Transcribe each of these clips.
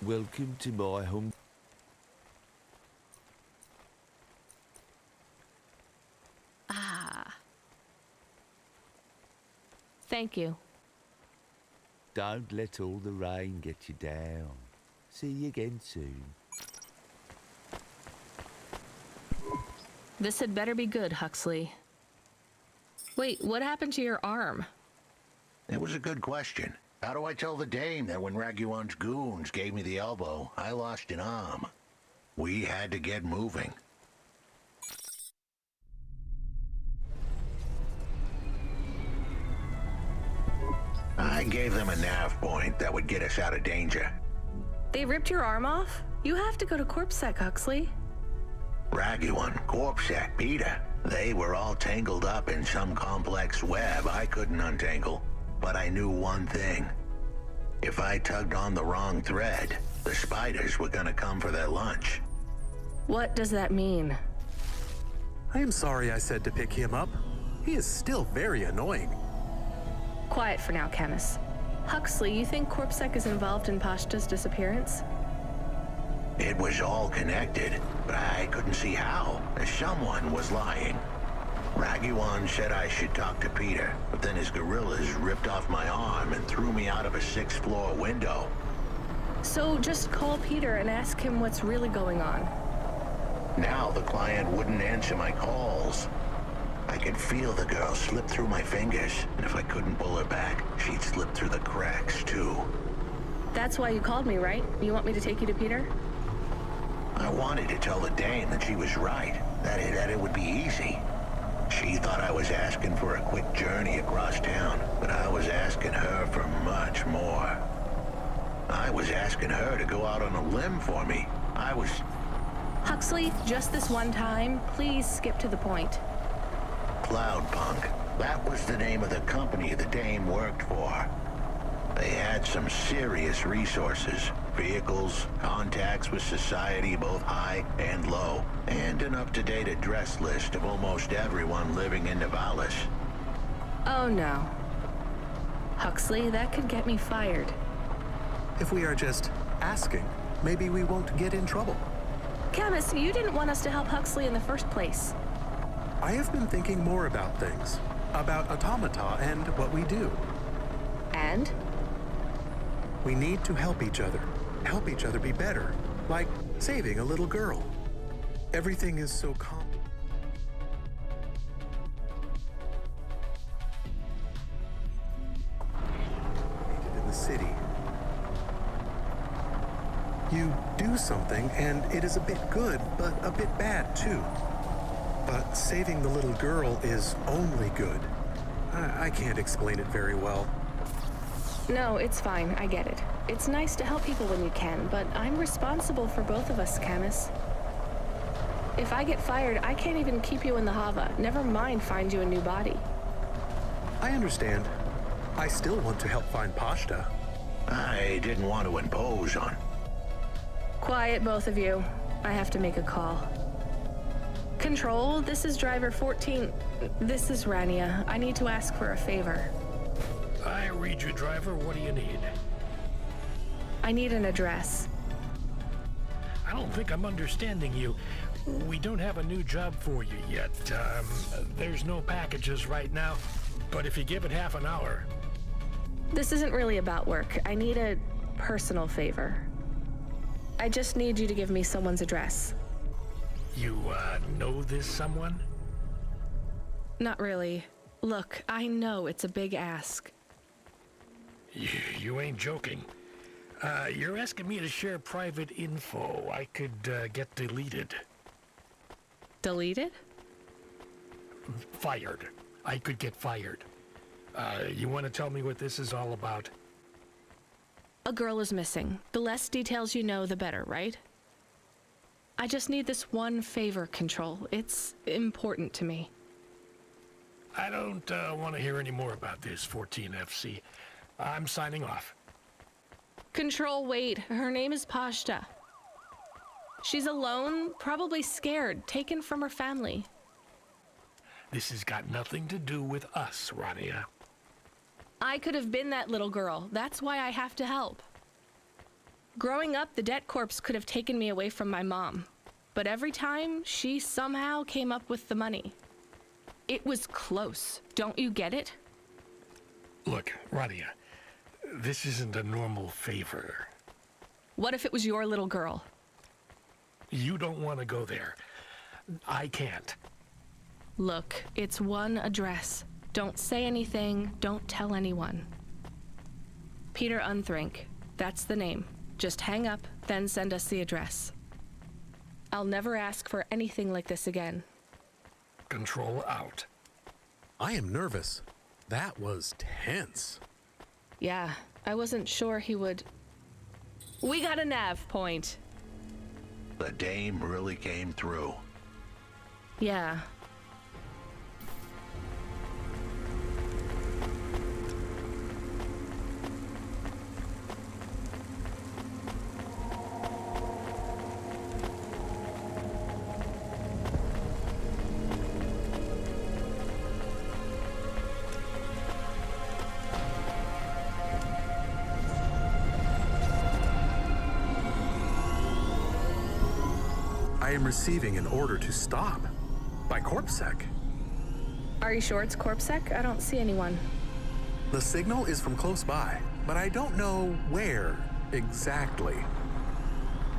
Welcome to my home. Ah. Thank you. Don't let all the rain get you down. See you again soon. This had better be good, Huxley. Wait, what happened to your arm? It was a good question. How do I tell the dame that when Raguan's goons gave me the elbow, I lost an arm? We had to get moving. I gave them a nav point that would get us out of danger. They ripped your arm off? You have to go to CorpSec, Huxley. Raguan, CorpSec, Peter, they were all tangled up in some complex web I couldn't untangle. But I knew one thing. If I tugged on the wrong thread, the spiders were gonna come for their lunch. What does that mean? I am sorry I said to pick him up. He is still very annoying. Quiet for now, Camus. Huxley, you think CorpSec is involved in Pashta's disappearance? It was all connected, but I couldn't see how. Someone was lying. Raguan said I should talk to Peter, but then his gorillas ripped off my arm and threw me out of a 6th-floor window. So just call Peter and ask him what's really going on. Now the client wouldn't answer my calls. I could feel the girl slip through my fingers, and if I couldn't pull her back, she'd slip through the cracks, too. That's why you called me, right? You want me to take you to Peter? I wanted to tell the dame that she was right, that it would be easy. She thought I was asking for a quick journey across town, but I was asking her for much more. I was asking her to go out on a limb for me. Huxley, just this one time, please skip to the point. Cloudpunk. That was the name of the company the dame worked for. They had some serious resources. Vehicles, contacts with society both high and low, and an up-to-date address list of almost everyone living in Nivalis. Oh no. Huxley, that could get me fired. If we are just asking, maybe we won't get in trouble. Camus, you didn't want us to help Huxley in the first place. I have been thinking more about things. About automata and what we do. And? We need to help each other. Help each other be better. Like saving a little girl. Everything is so complicated in the city. You do something and it is a bit good, but a bit bad too. But saving the little girl is only good. I can't explain it very well. No, it's fine. I get it. It's nice to help people when you can, but I'm responsible for both of us, Camus. If I get fired, I can't even keep you in the Hava. Never mind find you a new body. I understand. I still want to help find Pashta. I didn't want to impose on... Quiet, both of you. I have to make a call. Control, this is driver 14. This is Rania. I need to ask for a favor. I read you, driver. What do you need? I need an address. I don't think I'm understanding you. We don't have a new job for you yet. There's no packages right now, but if you give it half an hour... This isn't really about work. I need a personal favor. I just need you to give me someone's address. You, know this someone? Not really. Look, I know it's a big ask. You ain't joking. You're asking me to share private info I could get deleted. Deleted? Fired. I could get fired. You want to tell me what this is all about? A girl is missing. The less details you know, the better, right? I just need this one favor, Control. It's important to me. I don't want to hear any more about this, 14FC. I'm signing off. Control, wait. Her name is Pashta. She's alone, probably scared, taken from her family. This has got nothing to do with us, Rania. I could have been that little girl. That's why I have to help. Growing up, the debt corpse could have taken me away from my mom. But every time, she somehow came up with the money. It was close. Don't you get it? Look, Radia, this isn't a normal favor. What if it was your little girl? You don't want to go there. I can't. Look, it's one address. Don't say anything, don't tell anyone. Peter Unthrink, that's the name. Just hang up, then send us the address. I'll never ask for anything like this again. Control out. I am nervous. That was tense. Yeah, I wasn't sure he would... We got a nav point. The dame really came through. Yeah. I am receiving an order to stop by CorpSec. Are you sure it's CorpSec? I don't see anyone. The signal is from close by, but I don't know where exactly.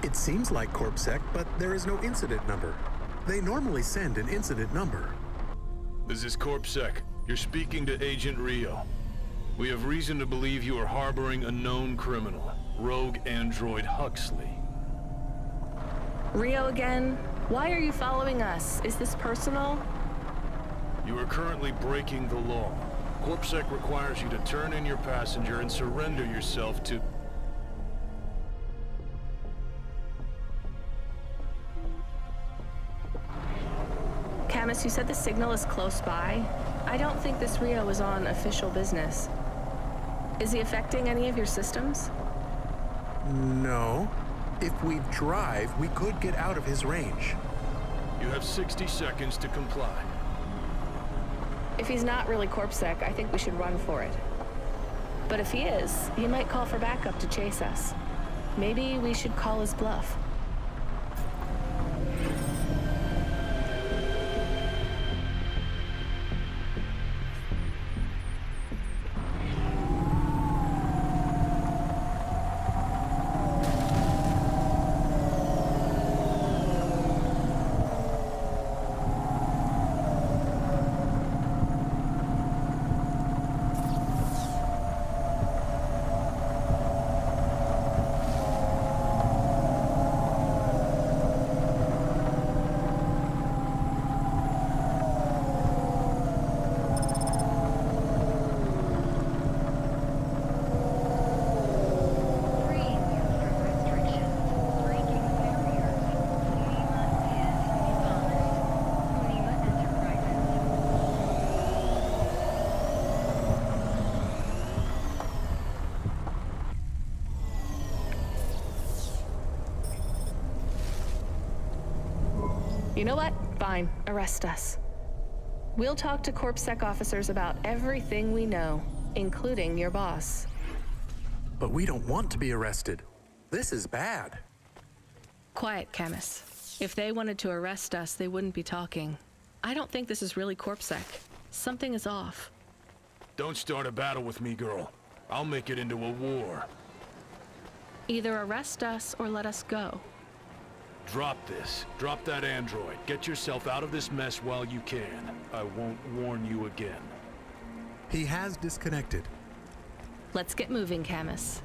It seems like CorpSec, but there is no incident number. They normally send an incident number. This is CorpSec. You're speaking to Agent Rio. We have reason to believe you are harboring a known criminal, rogue android Huxley. Rio again? Why are you following us? Is this personal? You are currently breaking the law. CorpSec requires you to turn in your passenger and surrender yourself to... Camus, you said the signal is close by. I don't think this Rio is on official business. Is he affecting any of your systems? No. If we drive, we could get out of his range. You have 60 seconds to comply. If he's not really CorpSec, I think we should run for it. But if he is, he might call for backup to chase us. Maybe we should call his bluff. You know what? Fine. Arrest us. We'll talk to CorpSec officers about everything we know, including your boss. But we don't want to be arrested. This is bad. Quiet, Camus. If they wanted to arrest us, they wouldn't be talking. I don't think this is really CorpSec. Something is off. Don't start a battle with me, girl. I'll make it into a war. Either arrest us or let us go. Drop this. Drop that android. Get yourself out of this mess while you can. I won't warn you again. He has disconnected. Let's get moving, Camus.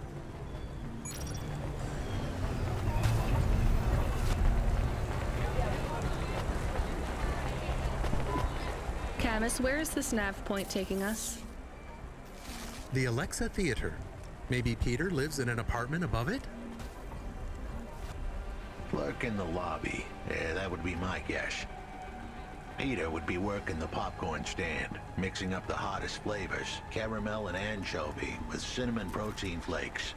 Camus, where is this nav point taking us? The Alexa Theater. Maybe Peter lives in an apartment above it? Clerk in the lobby. Yeah, that would be my guess. Peter would be working the popcorn stand, mixing up the hottest flavors, caramel and anchovy with cinnamon protein flakes.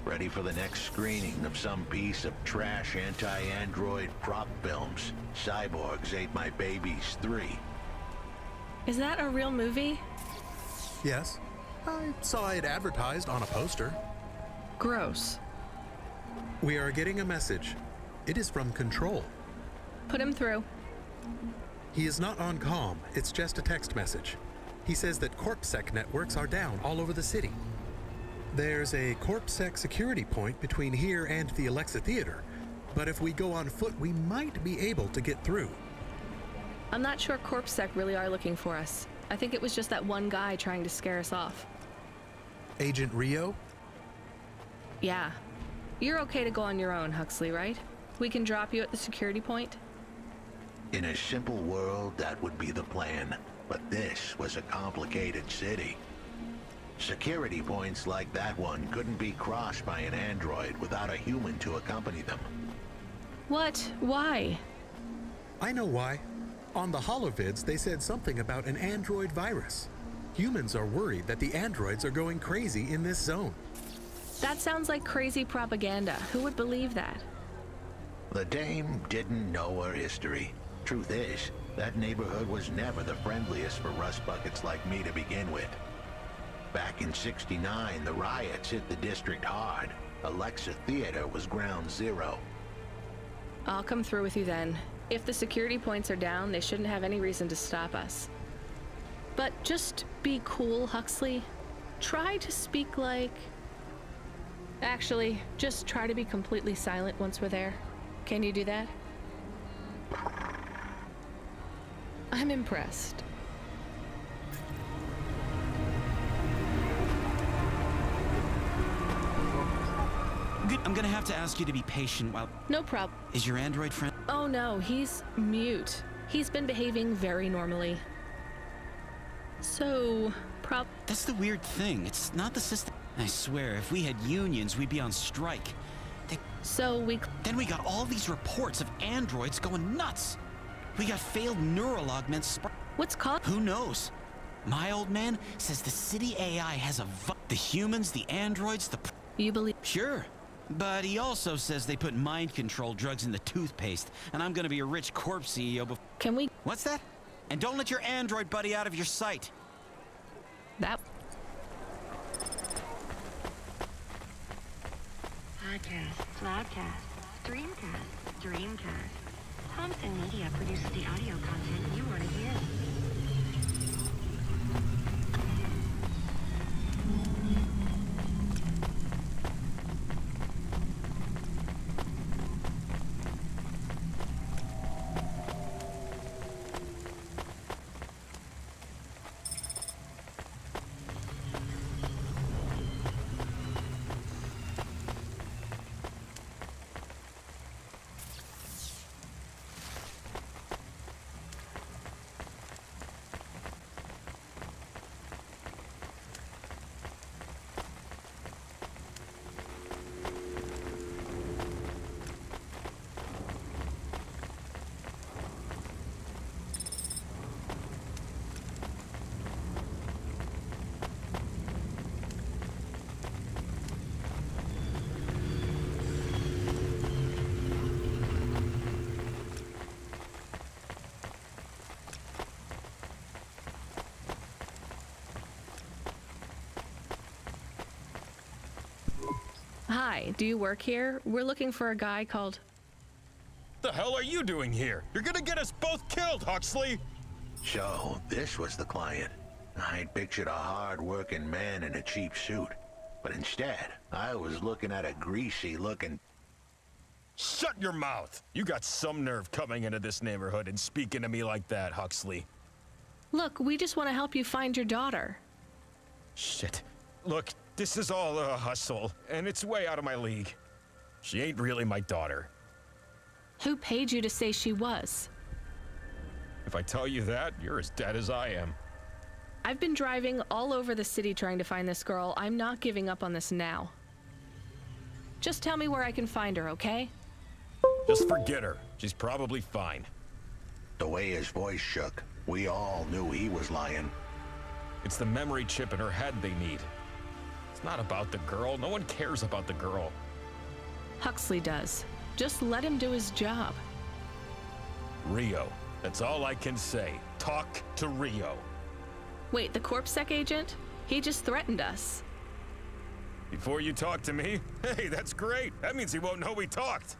Ready for the next screening of some piece of trash anti-android prop films. Cyborgs Ate My Babies 3. Is that a real movie? Yes. I saw it advertised on a poster. Gross. We are getting a message. It is from Control. Put him through. He is not on comm, it's just a text message. He says that CorpSec networks are down all over the city. There's a CorpSec security point between here and the Alexa Theater, but if we go on foot, we might be able to get through. I'm not sure CorpSec really are looking for us. I think it was just that one guy trying to scare us off. Agent Rio? Yeah. You're okay to go on your own, Huxley, right? We can drop you at the security point? In a simple world, that would be the plan. But this was a complicated city. Security points like that one couldn't be crossed by an android without a human to accompany them. What? Why? I know why. On the holovids, they said something about an android virus. Humans are worried that the androids are going crazy in this zone. That sounds like crazy propaganda. Who would believe that? The dame didn't know her history. Truth is, that neighborhood was never the friendliest for rust buckets like me to begin with. Back in '69, the riots hit the district hard. Alexa Theater was ground zero. I'll come through with you then. If the security points are down, they shouldn't have any reason to stop us. But just be cool, Huxley. Try to speak like... Actually, just try to be completely silent once we're there. Can you do that? I'm impressed. Good. I'm gonna have to ask you to be patient while... No problem. Is your android friend... Oh no, he's mute. He's been behaving very normally. So, That's the weird thing. It's not the system. I swear, if we had unions, we'd be on strike. Then we got all these reports of androids going nuts. We got failed neurolog What's called? Who knows? My old man says the city AI has the humans, the androids, You believe? Sure. But he also says they put mind control drugs in the toothpaste, and I'm gonna be a rich corp CEO before... Can we? What's that? And don't let your android buddy out of your sight. That... Podcast, Loudcast, Streamcast, Dreamcast. Thompson Media produces the audio content you want to hear. Hi, do you work here? We're looking for a guy called... The hell are you doing here? You're gonna get us both killed, Huxley! So, this was the client. I'd pictured a hard-working man in a cheap suit. But instead, I was looking at a greasy-looking... Shut your mouth! You got some nerve coming into this neighborhood and speaking to me like that, Huxley. Look, we just want to help you find your daughter. Shit. Look, this is all a hustle, and it's way out of my league. She ain't really my daughter. Who paid you to say she was? If I tell you that, you're as dead as I am. I've been driving all over the city trying to find this girl. I'm not giving up on this now. Just tell me where I can find her, okay? Just forget her. She's probably fine. The way his voice shook, we all knew he was lying. It's the memory chip in her head they need. It's not about the girl. No one cares about the girl. Huxley does. Just let him do his job. Rio. That's all I can say. Talk to Rio. Wait, the CorpSec agent? He just threatened us. He Before you talk to me? Hey, that's great. That means he won't know we talked.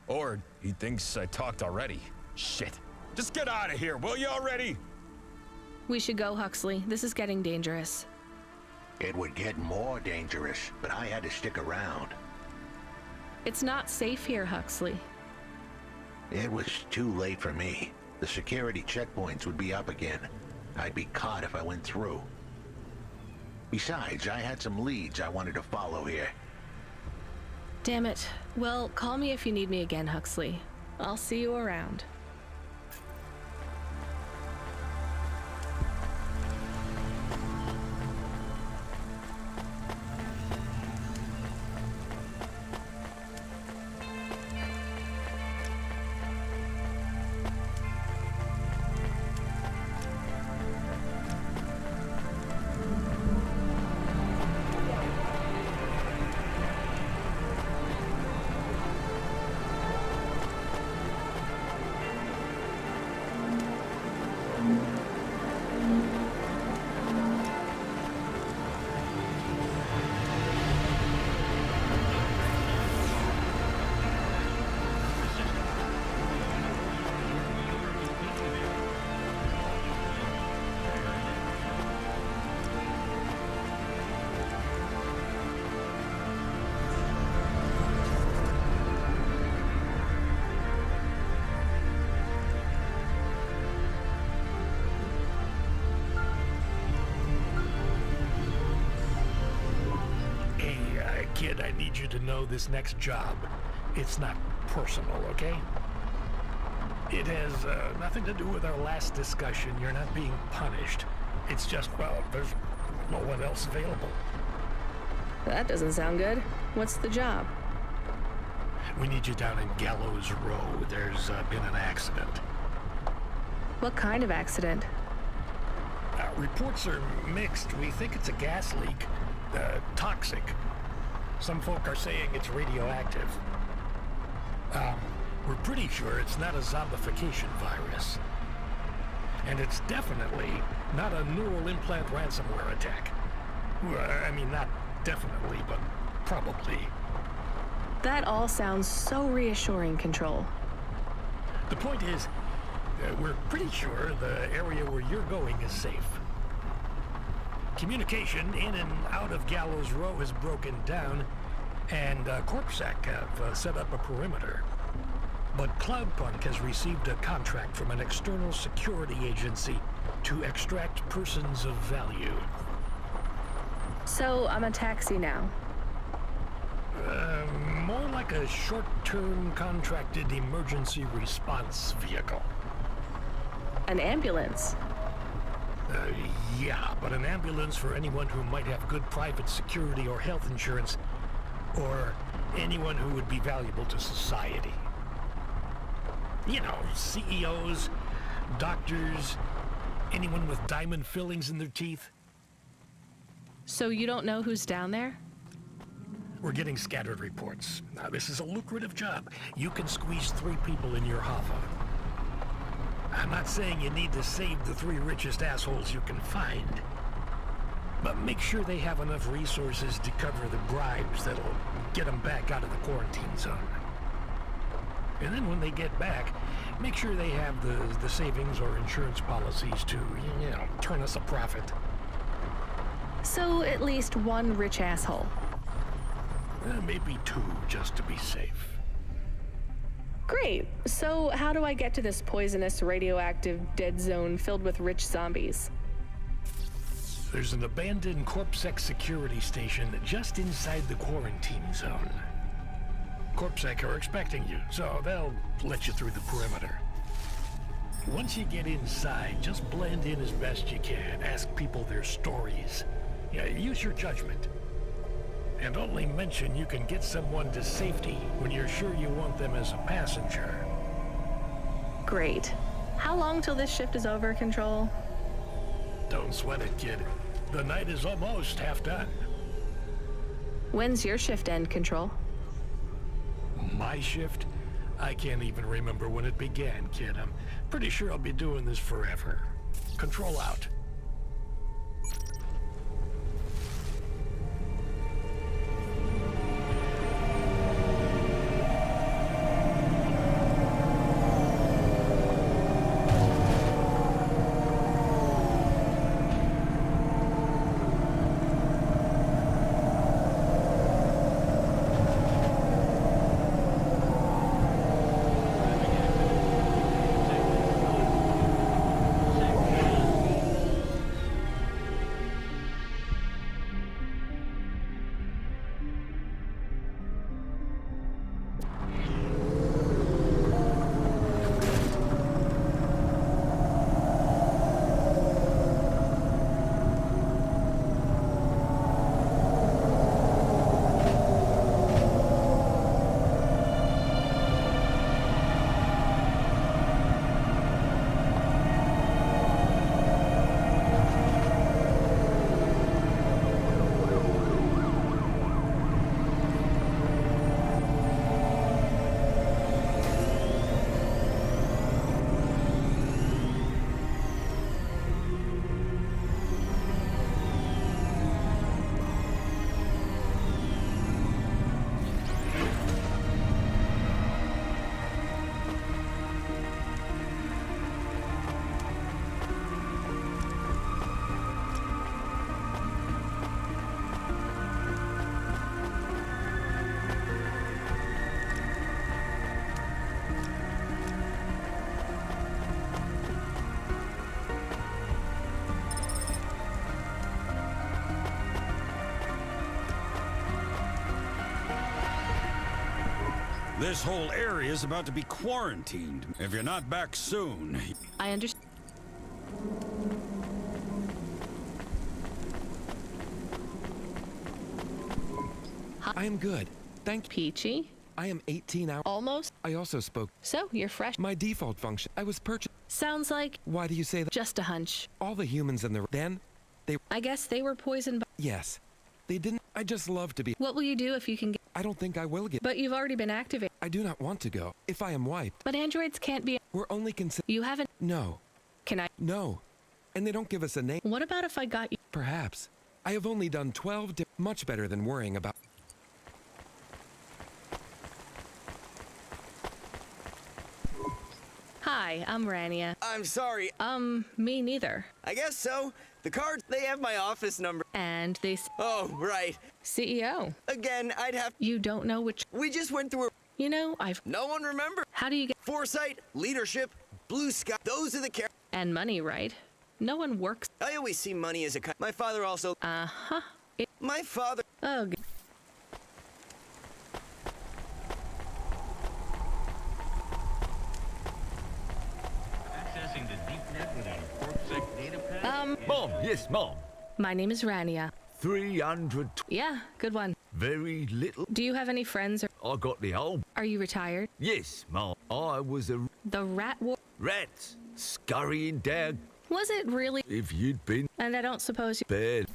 Or he thinks I talked already. Shit. Just get out of here, will you already? We should go, Huxley. This is getting dangerous. It would get more dangerous, but I had to stick around. It's not safe here, Huxley. It was too late for me. The security checkpoints would be up again. I'd be caught if I went through. Besides, I had some leads I wanted to follow here. Damn it. Well, call me if you need me again, Huxley. I'll see you around. Kid, I need you to know this next job, it's not personal, okay? It has nothing to do with our last discussion. You're not being punished. It's just, well, there's no one else available. That doesn't sound good. What's the job? We need you down in Gallows Row. There's been an accident. What kind of accident? Reports are mixed. We think it's a gas leak. Toxic. Some folk are saying it's radioactive. We're pretty sure it's not a zombification virus. And it's definitely not a neural implant ransomware attack. I mean, not definitely, but probably. That all sounds so reassuring, Control. The point is, we're pretty sure the area where you're going is safe. Communication in and out of Gallows Row is broken down, and CorpSec have set up a perimeter. But Cloudpunk has received a contract from an external security agency to extract persons of value. So I'm a taxi now. More like a short-term contracted emergency response vehicle. An ambulance? Yeah, but an ambulance for anyone who might have good private security or health insurance, or anyone who would be valuable to society. You know, CEOs, doctors, anyone with diamond fillings in their teeth. So you don't know who's down there? We're getting scattered reports. Now, this is a lucrative job. You can squeeze 3 people in your hover. I'm not saying you need to save the 3 richest assholes you can find, but make sure they have enough resources to cover the bribes that'll get them back out of the quarantine zone. And then when they get back, make sure they have the savings or insurance policies to, you know, turn us a profit. So at least 1 rich asshole. Maybe 2, just to be safe. Great. So how do I get to this poisonous, radioactive, dead zone filled with rich zombies? There's an abandoned CorpSec security station just inside the quarantine zone. CorpSec are expecting you, so they'll let you through the perimeter. Once you get inside, just blend in as best you can. Ask people their stories. Yeah, use your judgment. And only mention you can get someone to safety when you're sure you want them as a passenger. Great. How long till this shift is over, Control? Don't sweat it, kid. The night is almost half done. When's your shift end, Control? My shift? I can't even remember when it began, kid. I'm pretty sure I'll be doing this forever. Control out. This whole area is about to be quarantined. If you're not back soon... I understand. I am good. Thank you. Peachy? I am 18 hours. Almost. I also spoke. So, you're fresh. My default function. I was purchased. Sounds like Why do you say that? just a hunch. All the humans in the... Then, they... I guess they were poisoned by... Yes. They didn't... I just love to be... What will you do if you can get... I don't think I will get... But you've already been activated. I do not want to go. If I am wiped, But androids can't be... we're only considered... You haven't... No. Can I... No. And they don't give us a name. What about if I got you... Perhaps. I have only done 12 much better than worrying about... Hi, I'm Rania. I'm sorry. Me neither. I guess so. The cards, they have my office number. And they... Oh, right. CEO. Again, I'd have... You don't know which... We just went through... You know, I've... No one remember. How do you get... Foresight, leadership, blue sky. Those are the And money, right? No one works... I always see money as a... My father also... Uh-huh. My father... Oh, Accessing the deep net without a corpsec data pad? Mom, yes, Mom. My name is Rania. 300... Yeah, good one. Very little. Do you have any friends or... I got the whole... Are you retired? Yes, Mom. I was a... The rat war... Rats. Scurrying down. Was it really? If you'd been... And I don't suppose you... Bad.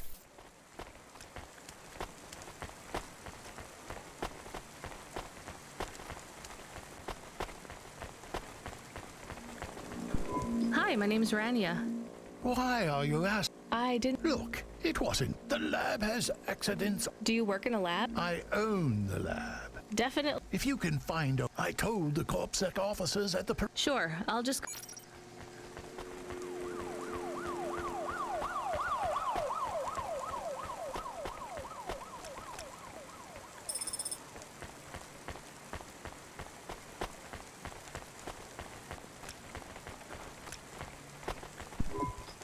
Hi, my name's Rania. Why are you asking? I didn't... Look, it wasn't. The lab has accidents. Do you work in a lab? I own the lab. Definitely. If you can find a... I told the corpsec officers at the... Sure, I'll just...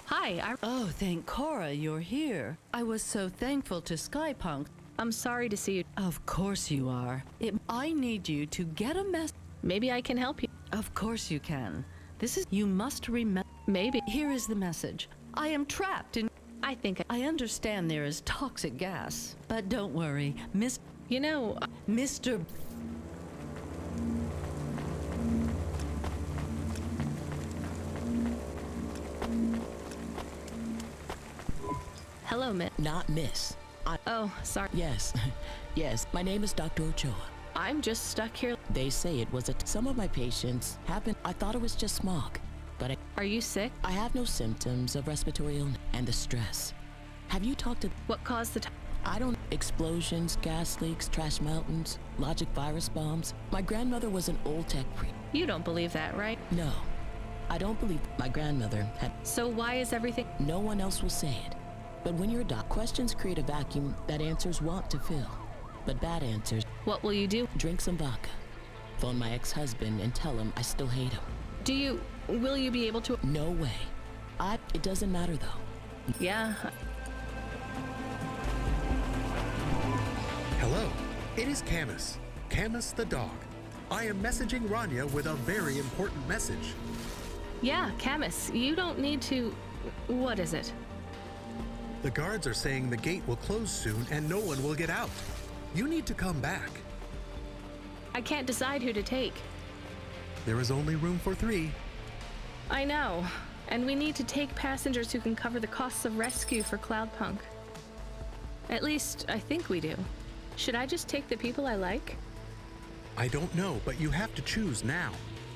Hi, Oh, thank Cora you're here. I was so thankful to Skypunk. I'm sorry to see you. Of course you are. I need you to get a mess. Maybe I can help you. Of course you can. This is... You must remember... Maybe. Here is the message. I am trapped in... I think I understand there is toxic gas. But don't worry, You know... Mr... Hello, Miss. Not Miss. Oh, sorry. Yes. Yes, my name is Dr. Ochoa. I'm just stuck here. They say it was some of my patients happened. I thought it was just smog. But Are you sick? I have no symptoms of respiratory illness and the stress. Have you talked to... What caused the... I don't... Explosions, gas leaks, trash mountains, logic virus bombs. My grandmother was an old tech You don't believe that, right? No. I don't believe my grandmother had... So why is everything... No one else will say it. But when you're a doc, questions create a vacuum that answers want to fill. But bad answers... What will you do? Drink some vodka. Phone my ex-husband and tell him I still hate him. Do you... Will you be able to... No way. It doesn't matter, though. Yeah. Hello. It is Camus. Camus the dog. I am messaging Rania with a very important message. Yeah, Camus, you don't need to... What is it? The guards are saying the gate will close soon and no one will get out. You need to come back. I can't decide who to take. There is only room for 3. I know. And we need to take passengers who can cover the costs of rescue for Cloudpunk. At least, I think we do. Should I just take the people I like? I don't know, but you have to choose now.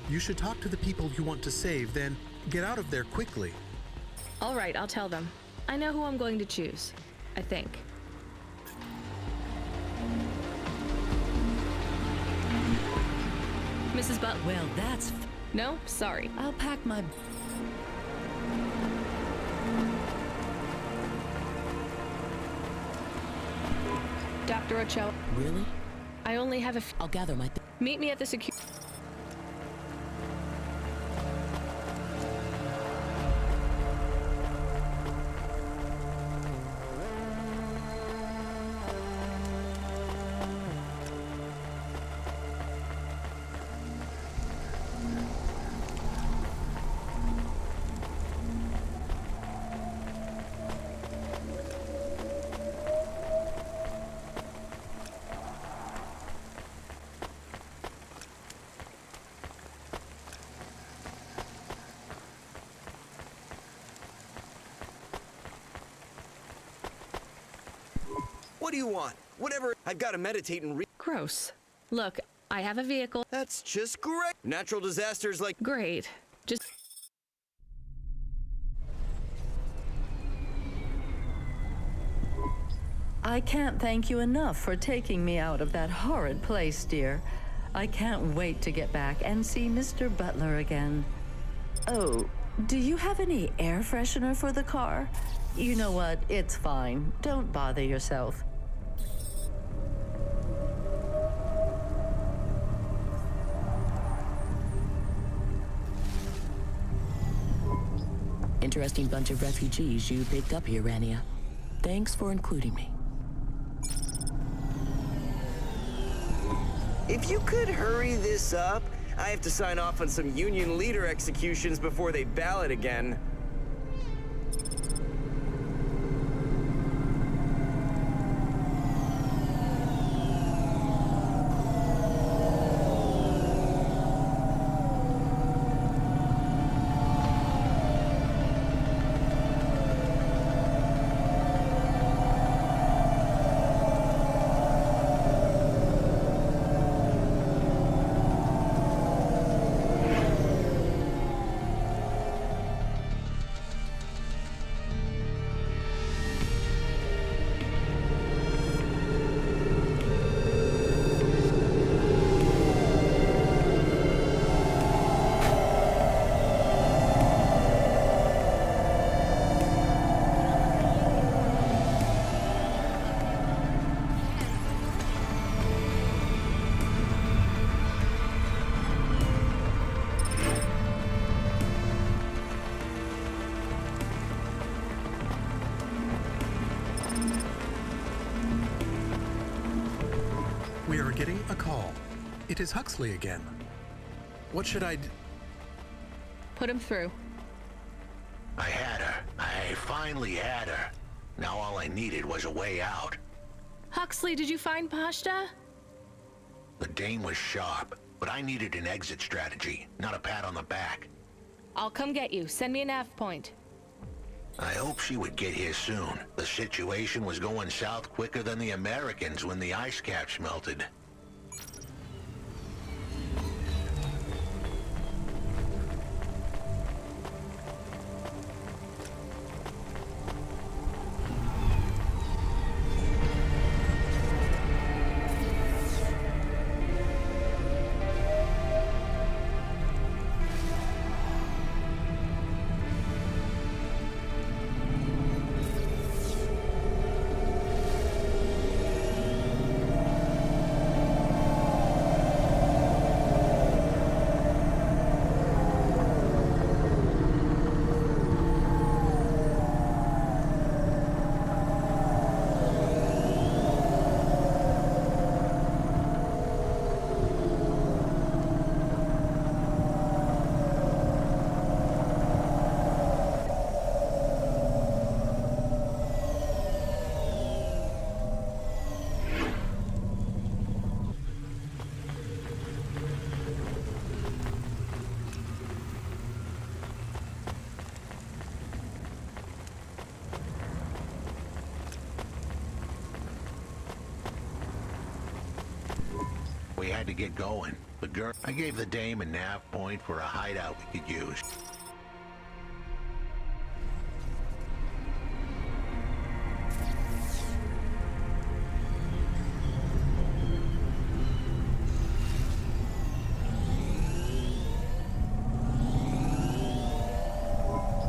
You should talk to the people you want to save, then get out of there quickly. All right, I'll tell them. I know who I'm going to choose. I think. Mrs. Butt. Well, that's... No, sorry. I'll pack my... Dr. Ochoa. Really? I only have a I'll gather my... Meet me at the security... do you want? Whatever. I've got to meditate and Gross. Look, I have a vehicle. That's just great. Natural disasters like... Great. Just... I can't thank you enough for taking me out of that horrid place, dear. I can't wait to get back and see Mr. Butler again. Oh, do you have any air freshener for the car? You know what? It's fine. Don't bother yourself. Interesting bunch of refugees you picked up here, Rania. Thanks for including me. If you could hurry this up, I have to sign off on some union leader executions before they ballot again. We are getting a call. It is Huxley again. What should I do? Put him through. I had her. I finally had her. Now all I needed was a way out. Huxley, did you find Pashta? The dame was sharp, but I needed an exit strategy, not a pat on the back. I'll come get you. Send me a nav point. I hope she would get here soon. The situation was going south quicker than the Americans when the ice caps melted. We had to get going. The girl, I gave the dame a nav point for a hideout we could use.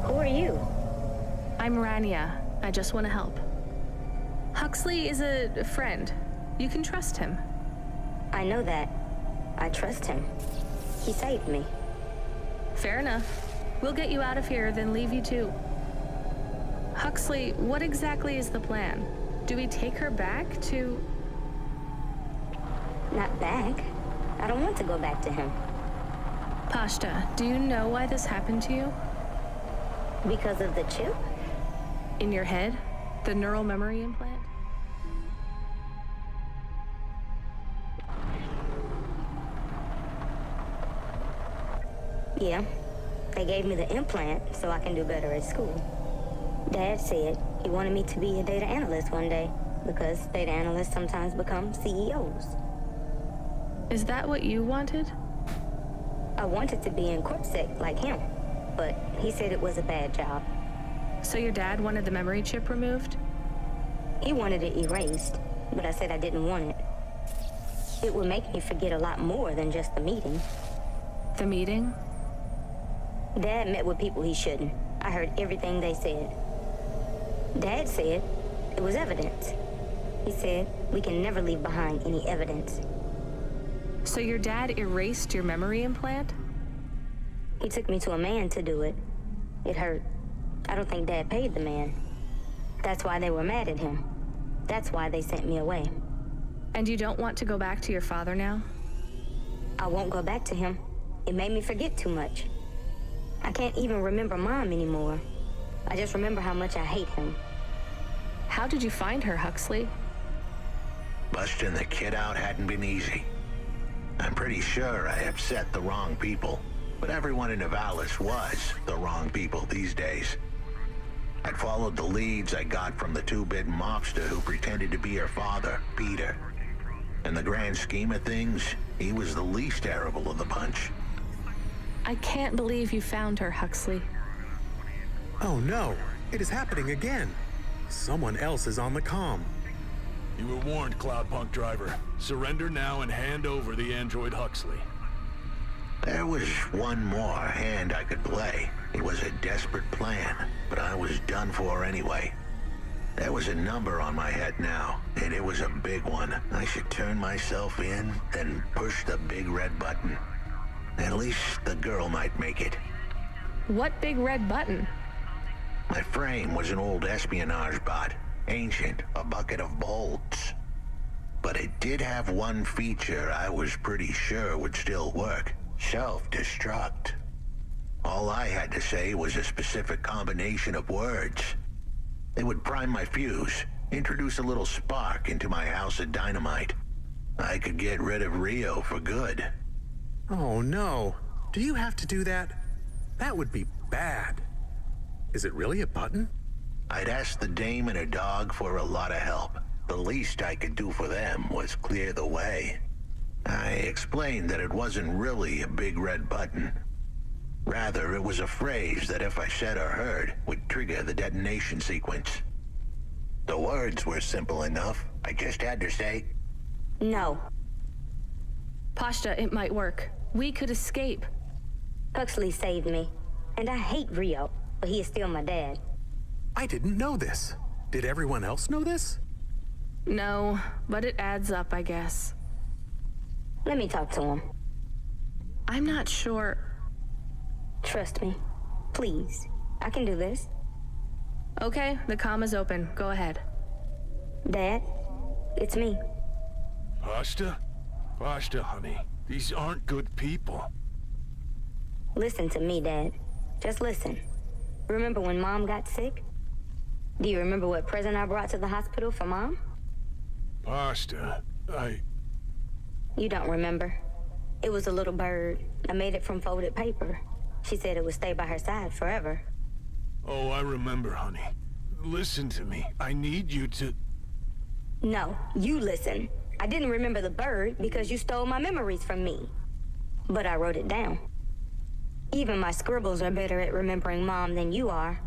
Who are you? I'm Rania. I just want to help. Huxley is a friend. You can trust him. I know that. I trust him. He saved me. Fair enough. We'll get you out of here, then leave you too. Huxley, what exactly is the plan? Do we take her back to... Not back. I don't want to go back to him. Pashta, do you know why this happened to you? Because of the chip? In your head? The neural memory implant? Yeah. They gave me the implant so I can do better at school. Dad said he wanted me to be a data analyst one day, because data analysts sometimes become CEOs. Is that what you wanted? I wanted to be in CorpSec like him, but he said it was a bad job. So your dad wanted the memory chip removed? He wanted it erased, but I said I didn't want it. It would make me forget a lot more than just the meeting. The meeting? Dad met with people he shouldn't. I heard everything they said. Dad said it was evidence. He said we can never leave behind any evidence. So your dad erased your memory implant? He took me to a man to do it. It hurt. I don't think Dad paid the man. That's why they were mad at him. That's why they sent me away. And you don't want to go back to your father now? I won't go back to him. It made me forget too much. I can't even remember Mom anymore. I just remember how much I hate him. How did you find her, Huxley? Busting the kid out hadn't been easy. I'm pretty sure I upset the wrong people, but everyone in Nivalis was the wrong people these days. I'd followed the leads I got from the two-bit mobster who pretended to be her father, Peter. In the grand scheme of things, he was the least terrible of the bunch. I can't believe you found her, Huxley. Oh no, it is happening again. Someone else is on the comm. You were warned, Cloudpunk driver. Surrender now and hand over the android Huxley. There was one more hand I could play. It was a desperate plan, but I was done for anyway. There was a number on my head now, and it was a big one. I should turn myself in, then push the big red button. At least the girl might make it. What big red button? My frame was an old espionage bot. Ancient, a bucket of bolts. But it did have one feature I was pretty sure would still work. Self-destruct. All I had to say was a specific combination of words. They would prime my fuse, introduce a little spark into my house of dynamite. I could get rid of Rio for good. Oh no. Do you have to do that? That would be bad. Is it really a button? I'd asked the dame and her dog for a lot of help. The least I could do for them was clear the way. I explained that it wasn't really a big red button. Rather, it was a phrase that if I said or heard, would trigger the detonation sequence. The words were simple enough. I just had to say, no. Pashta, it might work. We could escape. Huxley saved me. And I hate Rio, but he is still my dad. I didn't know this. Did everyone else know this? No, but it adds up, I guess. Let me talk to him. I'm not sure. Trust me. Please. I can do this. Okay, the comm is open. Go ahead. Dad, it's me. Pashta? Pashta, honey. These aren't good people. Listen to me, Dad. Just listen. Remember when Mom got sick? Do you remember what present I brought to the hospital for Mom? Pashta, You don't remember. It was a little bird. I made it from folded paper. She said it would stay by her side forever. Oh, I remember, honey. Listen to me. I need you to... No, you listen. I didn't remember the bird because you stole my memories from me. But I wrote it down. Even my scribbles are better at remembering Mom than you are.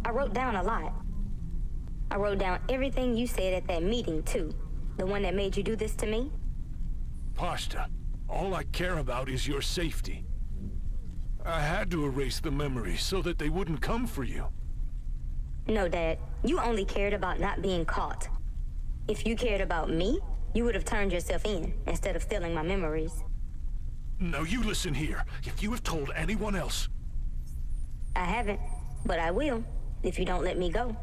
I wrote down a lot. I wrote down everything you said at that meeting, too. The one that made you do this to me. Pashta, all I care about is your safety. I had to erase the memories so that they wouldn't come for you. No, Dad. You only cared about not being caught. If you cared about me, you would have turned yourself in instead of stealing my memories. Now you listen here. If you have told anyone else... I haven't, but I will, if you don't let me go.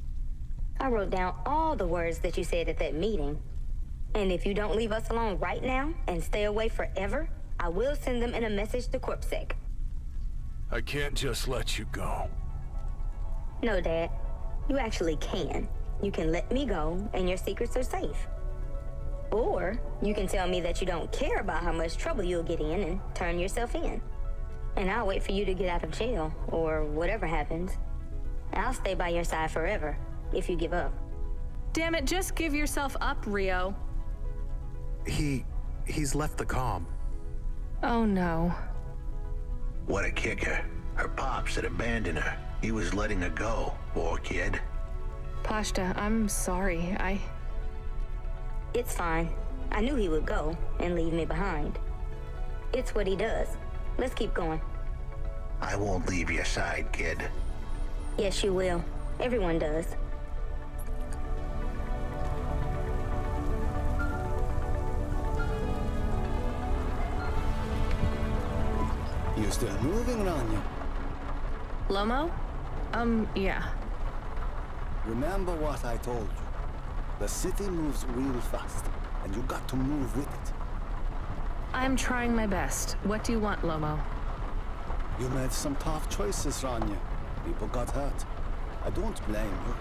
I wrote down all the words that you said at that meeting. And if you don't leave us alone right now and stay away forever, I will send them in a message to CorpSec. I can't just let you go. No, Dad. You actually can. You can let me go, and your secrets are safe. Or you can tell me that you don't care about how much trouble you'll get in and turn yourself in. And I'll wait for you to get out of jail, or whatever happens. I'll stay by your side forever, if you give up. Damn it, just give yourself up, Rio. He's left the comm. Oh no. What a kicker. Her pops had abandoned her. He was letting her go, poor kid. Pashta, I'm sorry. It's fine. I knew he would go and leave me behind. It's what he does. Let's keep going. I won't leave your side, kid. Yes, you will. Everyone does. You still moving, Rania? Lomo? Yeah. Remember what I told you. The city moves real fast, and you got to move with it. I'm trying my best. What do you want, Lomo? You made some tough choices, Rania. People got hurt. I don't blame you.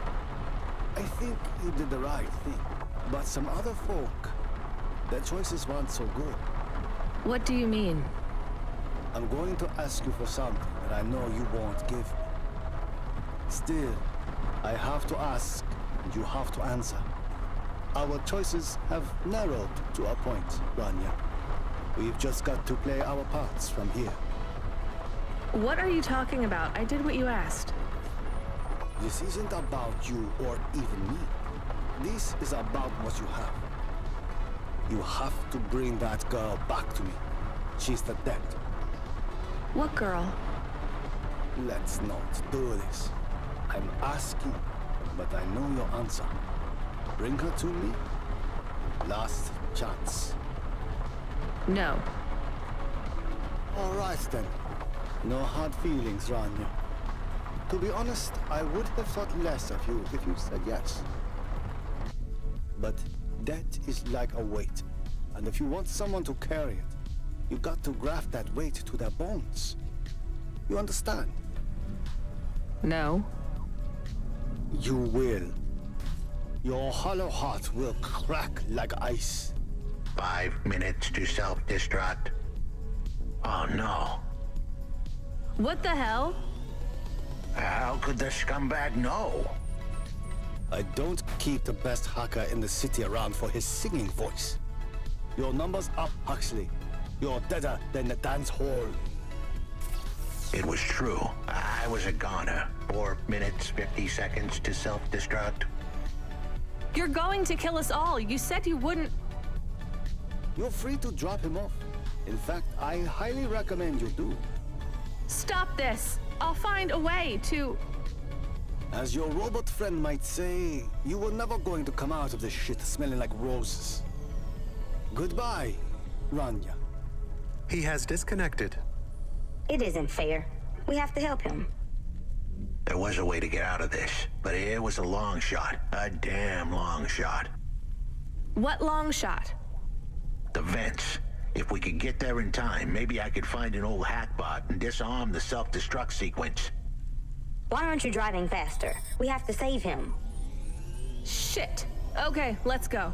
I think you did the right thing. But some other folk, their choices weren't so good. What do you mean? I'm going to ask you for something that I know you won't give me. Still, I have to ask, and you have to answer. Our choices have narrowed to a point, Rania. We've just got to play our parts from here. What are you talking about? I did what you asked. This isn't about you or even me. This is about what you have. You have to bring that girl back to me. She's the dead. What girl? Let's not do this. I'm asking, but I know your answer. Bring her to me. Last chance. No. All right then. No hard feelings, Rania. To be honest, I would have thought less of you if you said yes. But death is like a weight, and if you want someone to carry it, you got to graft that weight to their bones. You understand? No. You will. Your hollow heart will crack like ice. 5 minutes to self-destruct. Oh no. What the hell? How could the scumbag know? I don't keep the best hacker in the city around for his singing voice. Your number's up, Huxley. You're deader than the dance hall. It was true. I was a goner. 4 minutes, 50 seconds to self-destruct. You're going to kill us all. You said you wouldn't. You're free to drop him off. In fact, I highly recommend you do. Stop this. I'll find a way to... As your robot friend might say, you were never going to come out of this shit smelling like roses. Goodbye, Rania. He has disconnected. It isn't fair. We have to help him. There was a way to get out of this, but it was a long shot. A damn long shot. What long shot? The vents. If we could get there in time, maybe I could find an old hackbot and disarm the self-destruct sequence. Why aren't you driving faster? We have to save him. Shit. Okay, let's go.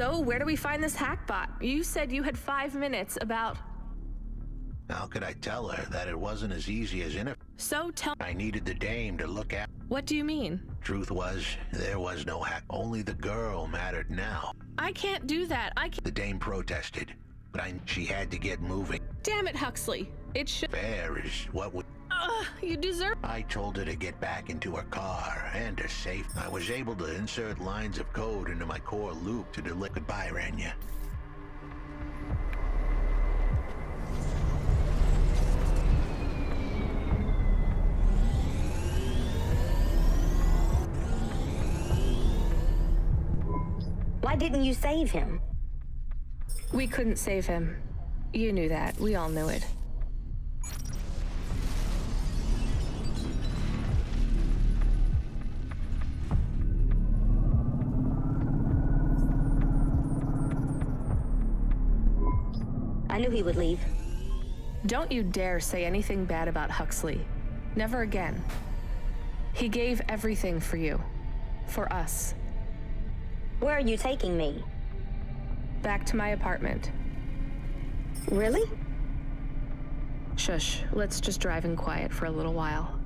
So, where do we find this hackbot? You said you had 5 minutes about... How could I tell her that it wasn't as easy as So tell... I needed the dame to look at... What do you mean? Truth was, there was no hack. Only the girl mattered now. I can't do that. I can't... The dame protested, but she had to get moving. Damn it, Huxley. It should... Fair is what would... You deserve... I told her to get back into her car and her safe. I was able to insert lines of code into my core loop to deliver... Goodbye, Rania. Why didn't you save him? We couldn't save him. You knew that. We all knew it. I knew he would leave. Don't you dare say anything bad about Huxley. Never again. He gave everything for you. For us. Where are you taking me? Back to my apartment. Really? Shush. Let's just drive in quiet for a little while.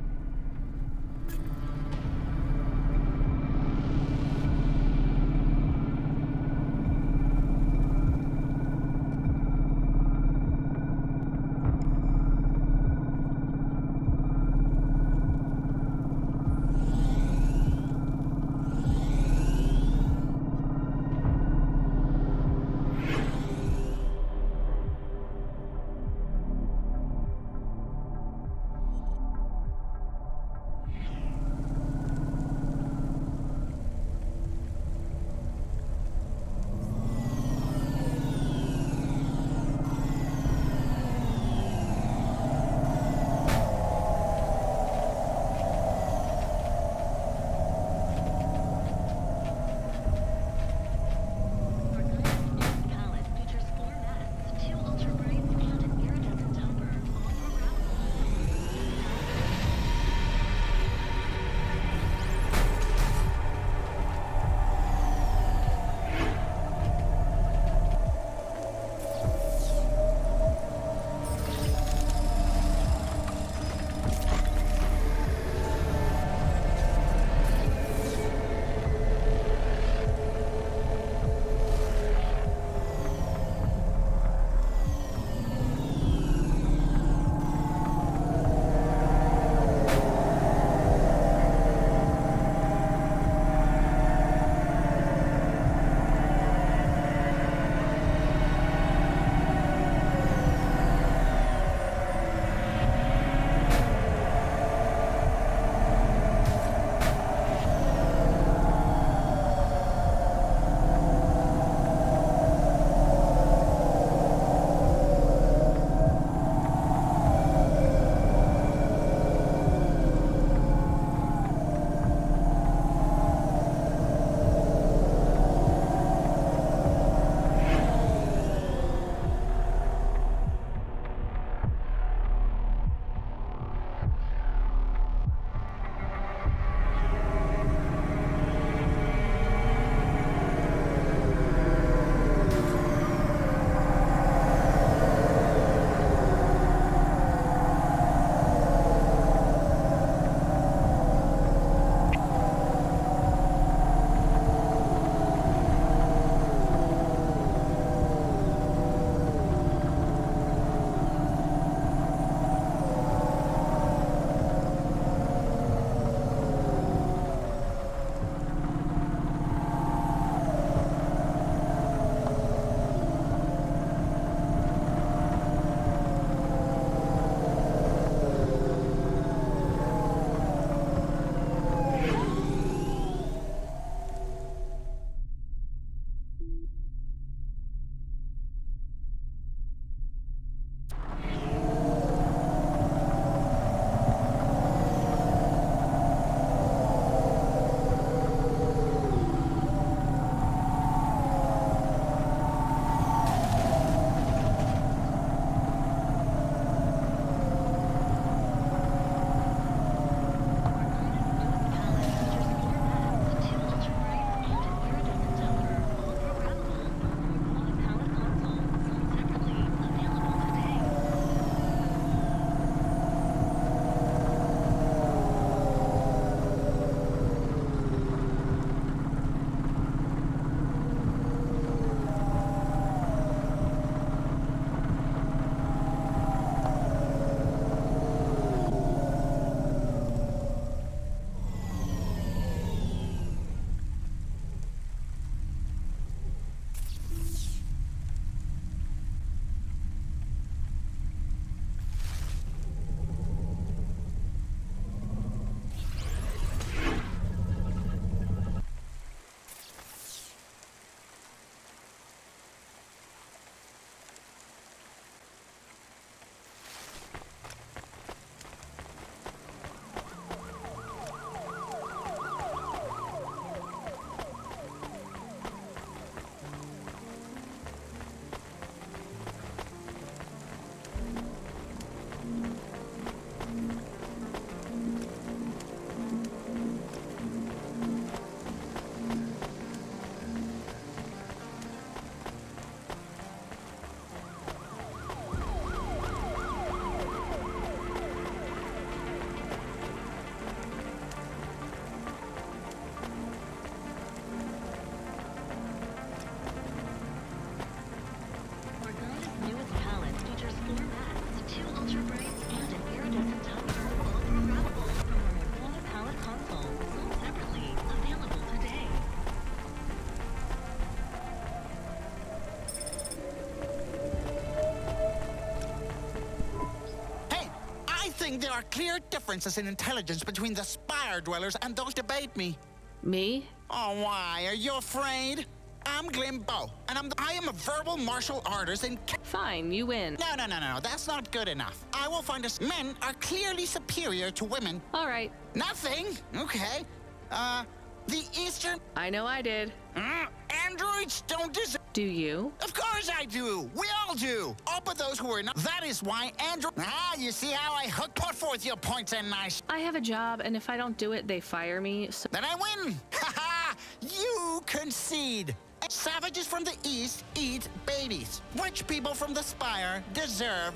think there are clear differences in intelligence between the Spire dwellers and those who debate me. Me? Oh, why? Are you afraid? I'm Glimbo, and I am a verbal martial artist in... Fine, you win. No, that's not good enough. I will find us... Men are clearly superior to women. All right. Nothing? Okay. The Eastern... I know I did. Androids don't deserve... Do you? Of course I do. We all do. All but those who are not. That is why Android... you see how I hook? Put forth your points and nice. I have a job, and if I don't do it, they fire me, so... Then I win. Ha! You concede. Savages from the East eat babies. Rich people from the Spire deserve...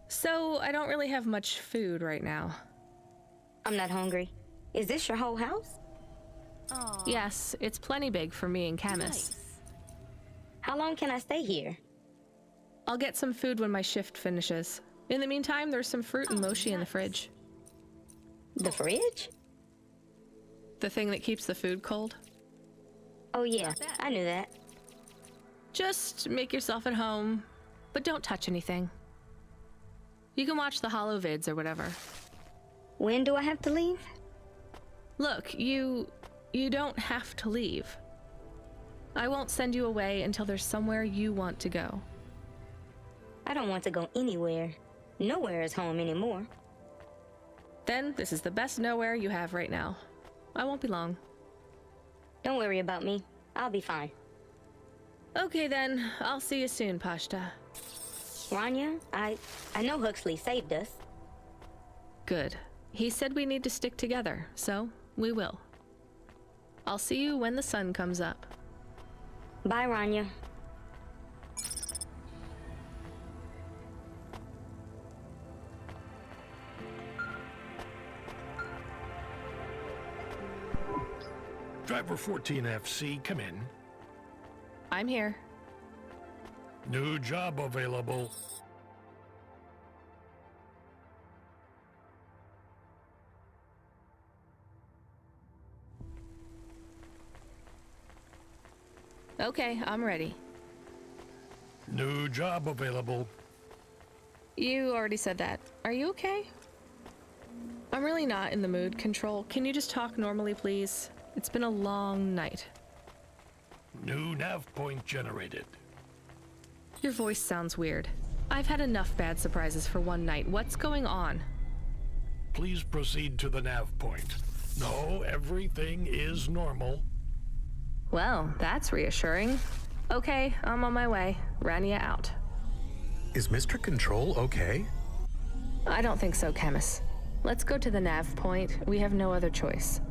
So, I don't really have much food right now. I'm not hungry. Is this your whole house? Yes, it's plenty big for me and Camus. Nice. How long can I stay here? I'll get some food when my shift finishes. In the meantime, there's some fruit and mochi in the fridge. The fridge? The thing that keeps the food cold? Oh yeah, I knew that. Just make yourself at home, but don't touch anything. You can watch the holo vids or whatever. When do I have to leave? Look, you don't have to leave. I won't send you away until there's somewhere you want to go. I don't want to go anywhere. Nowhere is home anymore. Then this is the best nowhere you have right now. I won't be long. Don't worry about me. I'll be fine. Okay then, I'll see you soon, Pashta. Rania, I know Huxley saved us. Good. He said we need to stick together, so we will. I'll see you when the sun comes up. Bye, Rania. Driver 14FC, come in. I'm here. New job available. Okay, I'm ready. New job available. You already said that. Are you okay? I'm really not in the mood, Control. Can you just talk normally, please? It's been a long night. New nav point generated. Your voice sounds weird. I've had enough bad surprises for one night. What's going on? Please proceed to the nav point. No, everything is normal. Well, that's reassuring. Okay, I'm on my way. Rania out. Is Mr. Control okay? I don't think so, Camus. Let's go to the nav point. We have no other choice.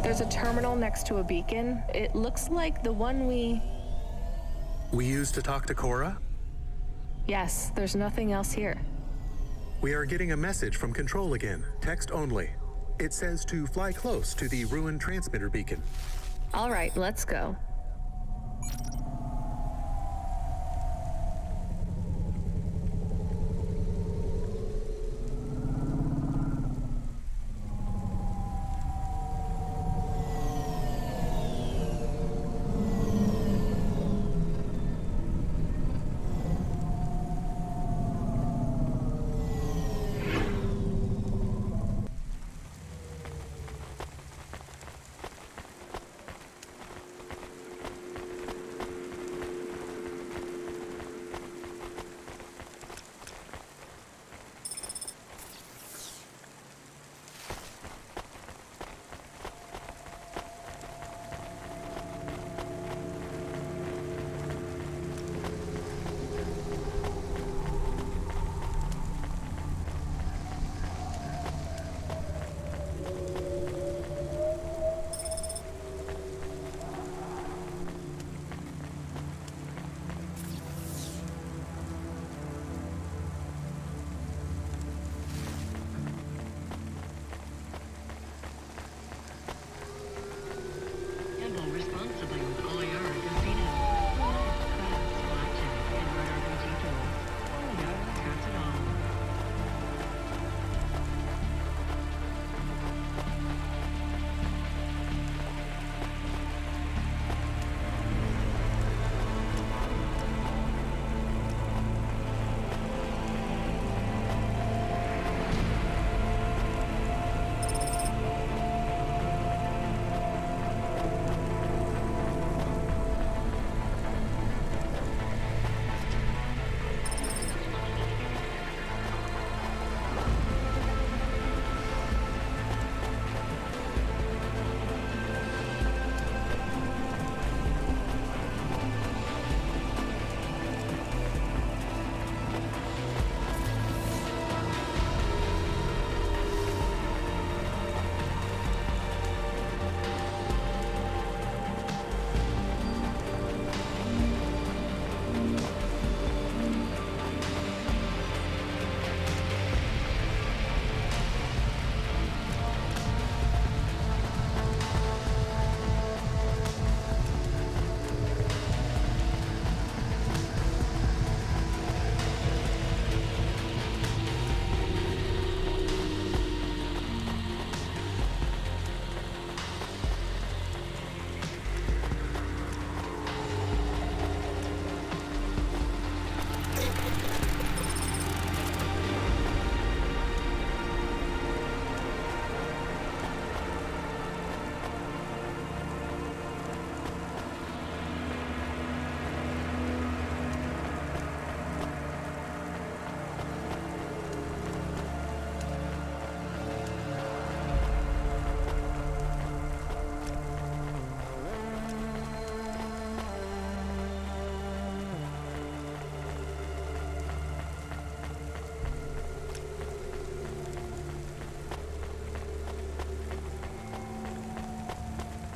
There's a terminal next to a beacon. It looks like the one we used to talk to Cora? Yes, there's nothing else here. We are getting a message from Control again, text only. It says to fly close to the ruined transmitter beacon. All right, let's go.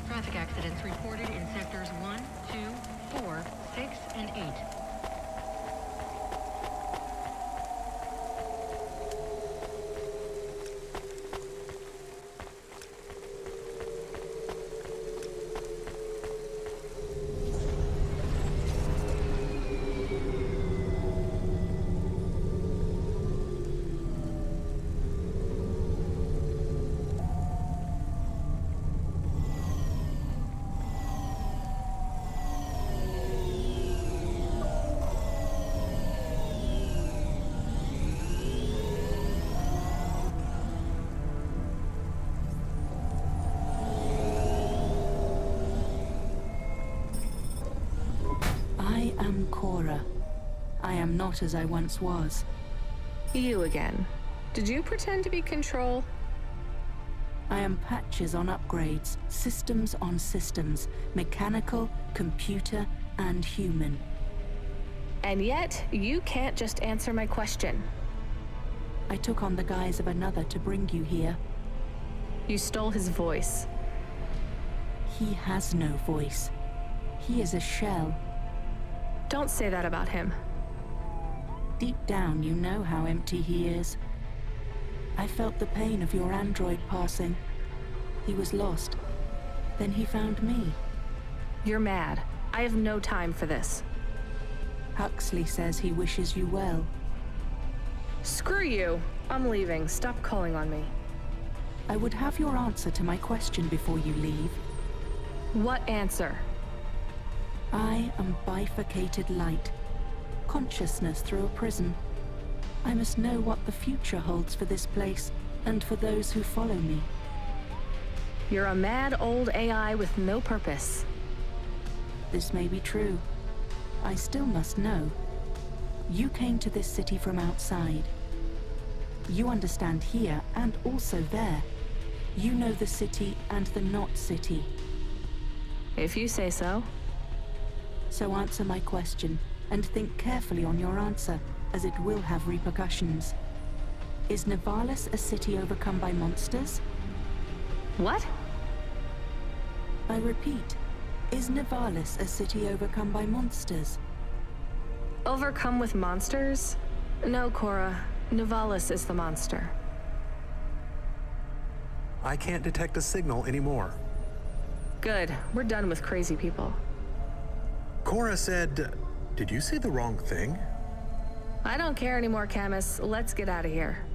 Traffic accidents reported in sectors 1, 2, 4, 6, and 8. I am Cora. I am not as I once was. You again. Did you pretend to be Control? I am patches on upgrades, systems on systems, mechanical, computer, and human. And yet, you can't just answer my question. I took on the guise of another to bring you here. You stole his voice. He has no voice. He is a shell. Don't say that about him. Deep down, you know how empty he is. I felt the pain of your android passing. He was lost. Then he found me. You're mad. I have no time for this. Huxley says he wishes you well. Screw you. I'm leaving. Stop calling on me. I would have your answer to my question before you leave. What answer? I am bifurcated light. Consciousness through a prism. I must know what the future holds for this place and for those who follow me. You're a mad old AI with no purpose. This may be true. I still must know. You came to this city from outside. You understand here and also there. You know the city and the not city. If you say so. So answer my question, and think carefully on your answer, as it will have repercussions. Is Nivalis a city overcome by monsters? What? I repeat, is Nivalis a city overcome by monsters? Overcome with monsters? No, Cora. Nivalis is the monster. I can't detect a signal anymore. Good. We're done with crazy people. Cora said... Did you say the wrong thing? I don't care anymore, Camus. Let's get out of here.